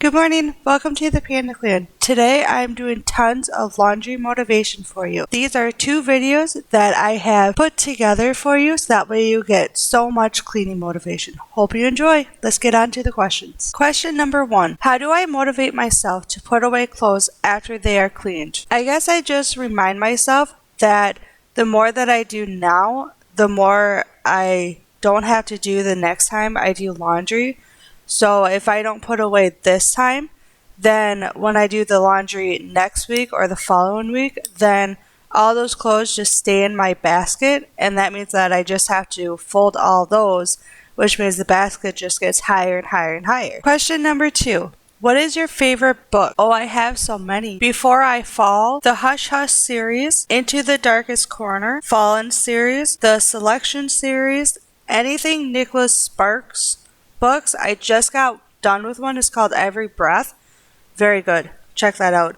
Good morning, welcome to the Panda Clan. Today I'm doing tons of laundry motivation for you. These are 2 videos that I have put together for you so that way you get so much cleaning motivation. Hope you enjoy. Let's get on to the questions. Question number 1. How do I motivate myself to put away clothes after they are cleaned? I guess I just remind myself that the more that I do now, the more I don't have to do the next time I do laundry. So if I don't put away this time, then when I do the laundry next week or the following week, then all those clothes just stay in my basket, and that means that I just have to fold all those, which means the basket just gets higher and higher and higher. Question number 2. What is your favorite book? Oh, I have so many. Before I Fall, the Hush Hush series, Into the Darkest Corner, Fallen series, the Selection series, anything Nicholas Sparks books. I just got done with one. It's called Every Breath. Very good. Check that out.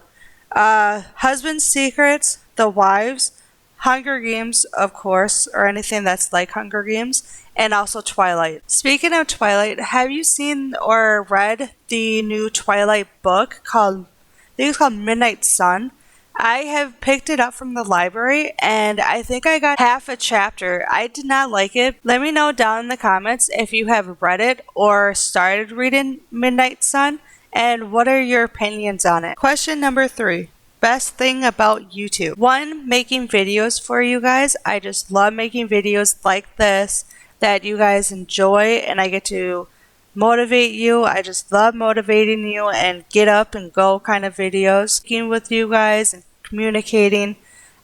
Husband's Secrets, The Wives, Hunger Games, of course, or anything that's like Hunger Games, and also Twilight. Speaking of Twilight, have you seen or read the new Twilight book called, I think it's called Midnight Sun? I have picked it up from the library and I think I got half a chapter. I did not like it. Let me know down in the comments if you have read it or started reading Midnight Sun and what are your opinions on it. Question number 3. Best thing about YouTube. 1, making videos for you guys. I just love making videos like this that you guys enjoy and I get to motivate you. I just love motivating you and get up and go kind of videos. Speaking with you guys and communicating.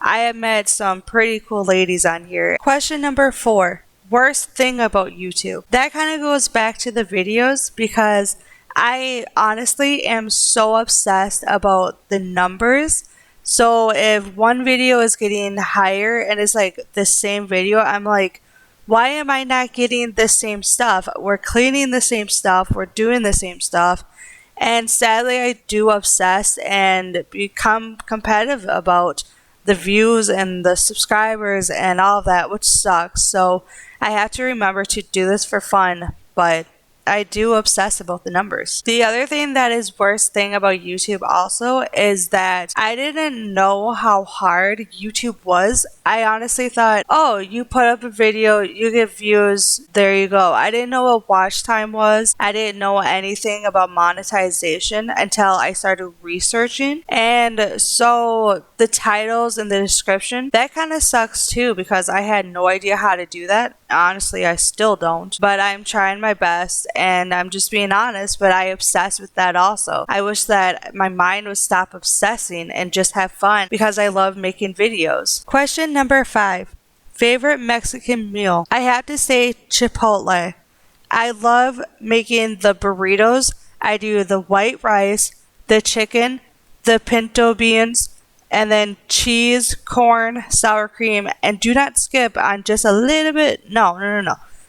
I have met some pretty cool ladies on here. Question number 4. Worst thing about YouTube. That kind of goes back to the videos because I honestly am so obsessed about the numbers. So if one video is getting higher and it's like the same video, I'm like, why am I not getting the same stuff? We're cleaning the same stuff. We're doing the same stuff. And sadly, I do obsess and become competitive about the views and the subscribers and all of that, which sucks. So I have to remember to do this for fun, but I do obsess about the numbers. The other thing that is worst thing about YouTube also is that I didn't know how hard YouTube was. I honestly thought, oh, you put up a video, you get views, there you go. I didn't know what watch time was. I didn't know anything about monetization until I started researching. And so the titles and the description, that kind of sucks too because I had no idea how to do that. Honestly, I still don't, but I'm trying my best and I'm just being honest, but I obsess with that also. I wish that my mind would stop obsessing and just have fun because I love making videos. Question number 5. Favorite Mexican meal? I have to say Chipotle. I love making the burritos. I do the white rice, the chicken, the pinto beans, and then cheese, corn, sour cream, and do not skip on just a little bit. No.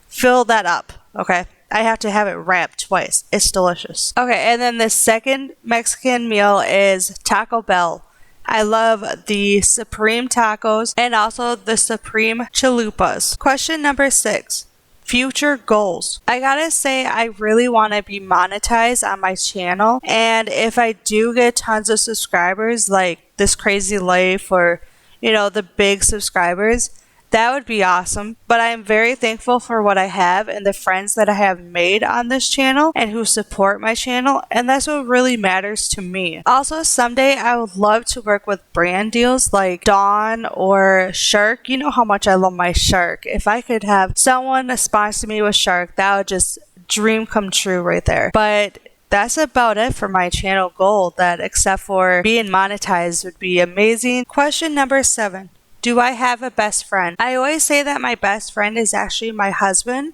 Fill that up, okay? I have to have it wrapped twice. It's delicious. Okay, and then the second Mexican meal is Taco Bell. I love the Supreme tacos and also the Supreme chalupas. Question number 6. Future goals. I gotta say, I really want to be monetized on my channel, and if I do get tons of subscribers like this crazy life or the big subscribers, that would be awesome. But I am very thankful for what I have and the friends that I have made on this channel and who support my channel, and that's what really matters to me. Also, someday I would love to work with brand deals like Dawn or Shark. You know how much I love my Shark. If I could have someone sponsor me with Shark, that would just dream come true right there. But that's about it for my channel goal, that except for being monetized would be amazing. Question number 7. Do I have a best friend? I always say that my best friend is actually my husband.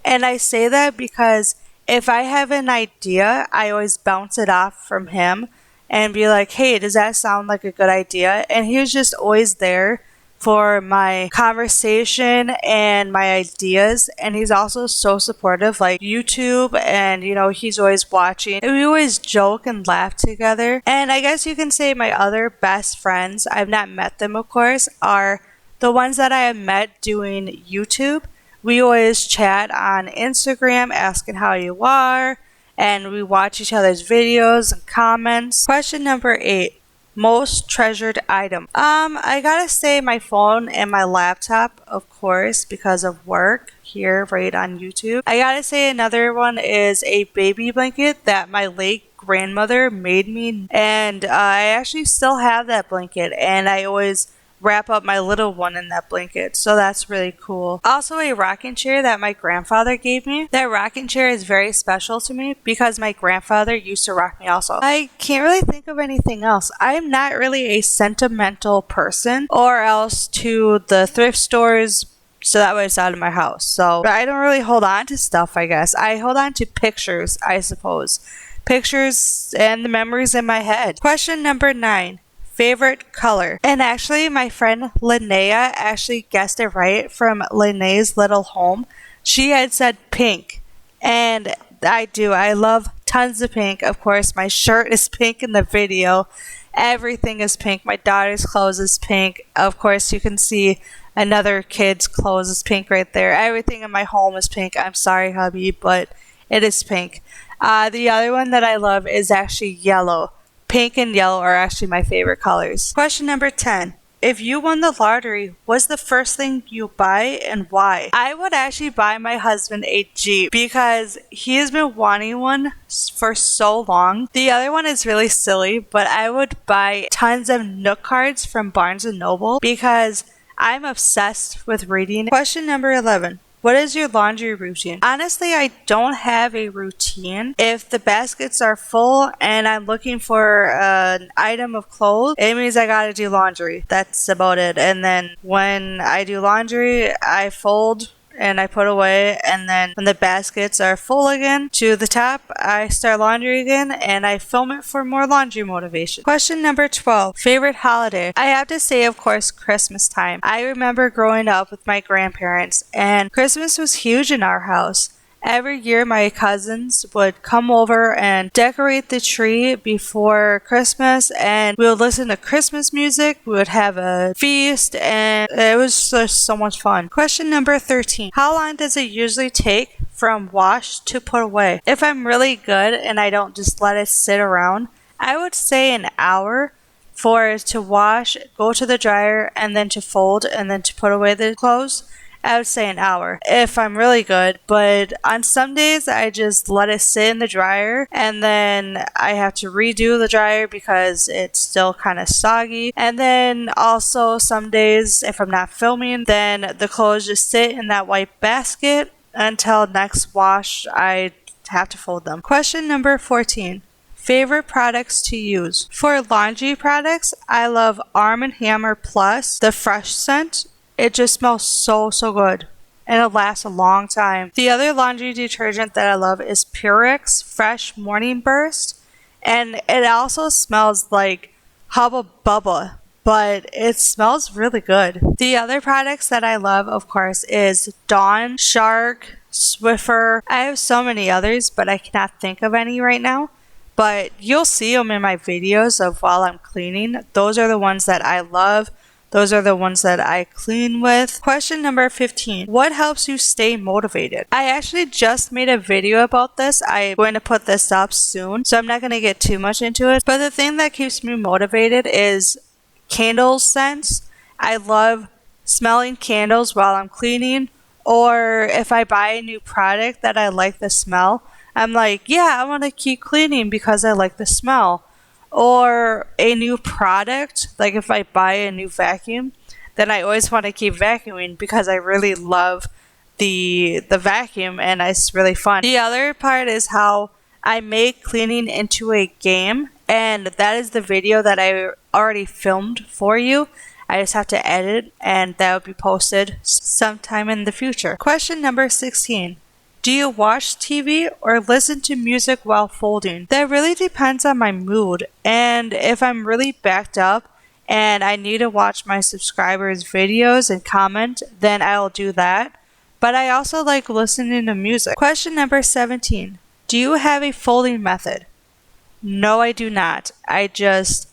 And I say that because if I have an idea, I always bounce it off from him and be like, hey, does that sound like a good idea? And he was just always there for my conversation and my ideas, and he's also so supportive, like YouTube, and he's always watching, and we always joke and laugh together. And I guess you can say my other best friends, I've not met them of course, are the ones that I have met doing YouTube. We always chat on Instagram asking how you are and we watch each other's videos and comments. Question number 8. Most treasured item. I gotta say my phone and my laptop, of course, because of work here right on YouTube. I gotta say another one is a baby blanket that my late grandmother made me, and I actually still have that blanket, and I always wrap up my little one in that blanket, so that's really cool. Also, a rocking chair that my grandfather gave me. That rocking chair is very special to me because my grandfather used to rock me also. I can't really think of anything else. I'm not really a sentimental person, or else to the thrift stores, so that way it's out of my house. So I don't really hold on to stuff, I guess. I hold on to pictures, I suppose. Pictures and the memories in my head. Question number 9. Favorite color. And actually, my friend Linnea actually guessed it right from Linnea's Little Home. She had said pink. And I do. I love tons of pink. Of course, my shirt is pink in the video. Everything is pink. My daughter's clothes is pink. Of course, you can see another kid's clothes is pink right there. Everything in my home is pink. I'm sorry, hubby, but it is pink. The other one that I love is actually yellow. Pink and yellow are actually my favorite colors. Question number 10. If you won the lottery, what's the first thing you buy and why? I would actually buy my husband a Jeep because he has been wanting one for so long. The other one is really silly, but I would buy tons of Nook cards from Barnes & Noble because I'm obsessed with reading. Question number 11. What is your laundry routine? Honestly, I don't have a routine. If the baskets are full and I'm looking for an item of clothes, it means I gotta do laundry. That's about it. And then when I do laundry, I fold and I put away, and then when the baskets are full again to the top, I start laundry again and I film it for more laundry motivation. Question number 12. Favorite holiday? I have to say, of course, Christmas time. I remember growing up with my grandparents, and Christmas was huge in our house. Every year, my cousins would come over and decorate the tree before Christmas, and we would listen to Christmas music. We would have a feast, and it was just so much fun. Question number 13. How long does it usually take from wash to put away? If I'm really good and I don't just let it sit around, I would say an hour for it to wash, go to the dryer, and then to fold, and then to put away the clothes. I would say an hour if I'm really good, but on some days I just let it sit in the dryer, and then I have to redo the dryer because it's still kind of soggy. And then also some days, if I'm not filming, then the clothes just sit in that white basket until next wash I have to fold them. Question number 14. Favorite products to use. For laundry products, I love Arm & Hammer Plus, the fresh scent. It just smells so good, and it lasts a long time. The other laundry detergent that I love is Purex Fresh Morning Burst, and it also smells like Hubba Bubba, but it smells really good. The other products that I love, of course, is Dawn, Shark, Swiffer. I have so many others, but I cannot think of any right now. But you'll see them in my videos of while I'm cleaning. Those are the ones that I love. Those are the ones that I clean with. Question number 15. What helps you stay motivated? I actually just made a video about this. I'm going to put this up soon, so I'm not going to get too much into it. But the thing that keeps me motivated is candle scents. I love smelling candles while I'm cleaning, or if I buy a new product that I like the smell, I'm like, yeah, I want to keep cleaning because I like the smell. Or a new product, like if I buy a new vacuum, then I always want to keep vacuuming because I really love the vacuum and it's really fun. The other part is how I make cleaning into a game, and that is the video that I already filmed for you. I just have to edit, and that will be posted sometime in the future. Question number 16. Do you watch TV or listen to music while folding? That really depends on my mood, and if I'm really backed up and I need to watch my subscribers' videos and comment, then I'll do that. But I also like listening to music. Question number 17. Do you have a folding method? No, I do not. I just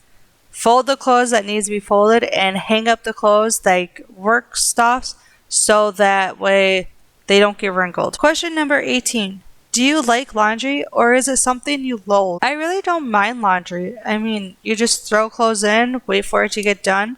fold the clothes that needs to be folded and hang up the clothes like work stuffs so that way they don't get wrinkled. Question number 18. Do you like laundry, or is it something you loathe? I really don't mind laundry. I mean, you just throw clothes in, wait for it to get done.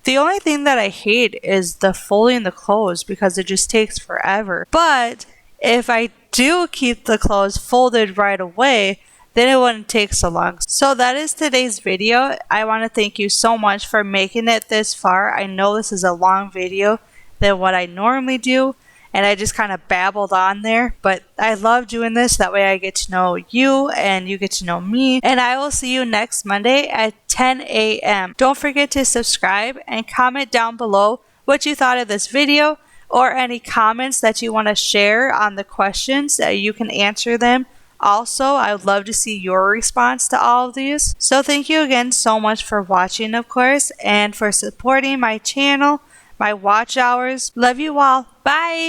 The only thing that I hate is the folding the clothes because it just takes forever. But if I do keep the clothes folded right away, then it wouldn't take so long. So that is today's video. I want to thank you so much for making it this far. I know this is a long video than what I normally do, and I just kind of babbled on there, but I love doing this. That way I get to know you and you get to know me, and I will see you next Monday at 10 a.m. Don't forget to subscribe and comment down below what you thought of this video or any comments that you want to share on the questions that you can answer them. Also, I would love to see your response to all of these. So thank you again so much for watching, of course, and for supporting my channel, my watch hours. Love you all. Bye!